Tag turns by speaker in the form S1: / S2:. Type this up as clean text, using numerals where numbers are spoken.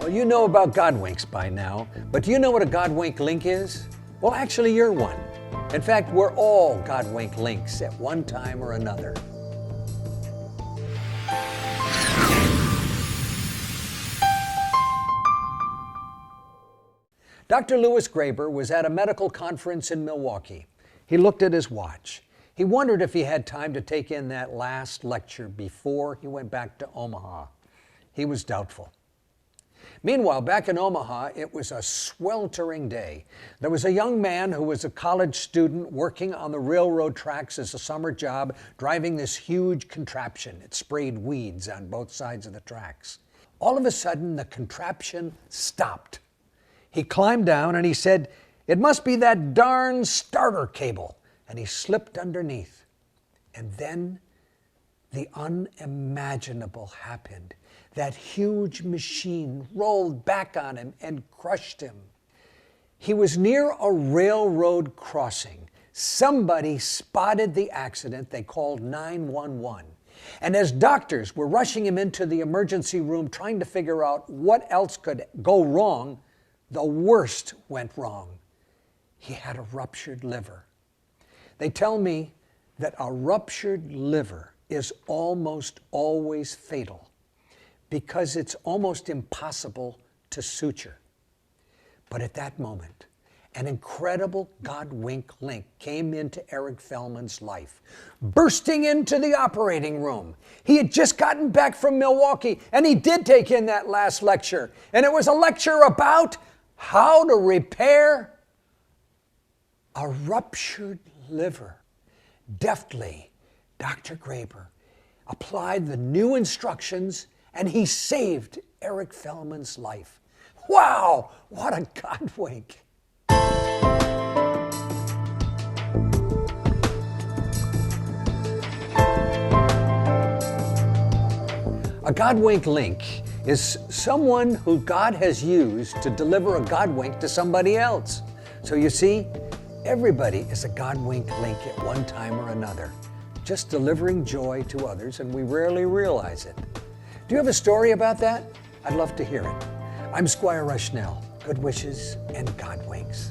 S1: Well, you know about Godwinks by now, but do you know what a Godwink link is? Well, actually, you're one. In fact, we're all Godwink links at one time or another. Dr. Louis Graber was at a medical conference in Milwaukee. He looked at his watch. He wondered if he had time to take in that last lecture before he went back to Omaha. He was doubtful. Meanwhile, back in Omaha, it was a sweltering day. There was a young man who was a college student working on the railroad tracks as a summer job, driving this huge contraption. It sprayed weeds on both sides of the tracks. All of a sudden, the contraption stopped. He climbed down and he said, "It must be that darn starter cable." And he slipped underneath. And then the unimaginable happened. That huge machine rolled back on him and crushed him. He was near a railroad crossing. Somebody spotted the accident. They called 911. And as doctors were rushing him into the emergency room trying to figure out what else could go wrong, the worst went wrong. He had a ruptured liver. They tell me that a ruptured liver is almost always fatal because it's almost impossible to suture. But at that moment, an incredible Godwink link came into Eric Fellman's life, bursting into the operating room. He had just gotten back from Milwaukee, and he did take in that last lecture. And it was a lecture about how to repair a ruptured liver. Deftly, Dr. Graber applied the new instructions and he saved Eric Fellman's life. Wow, what a Godwink. A Godwink link is someone who God has used to deliver a Godwink to somebody else. So you see, everybody is a Godwink link at one time or another, just delivering joy to others, and we rarely realize it. Do you have a story about that? I'd love to hear it. I'm SQuire Rushnell. Good wishes and Godwinks.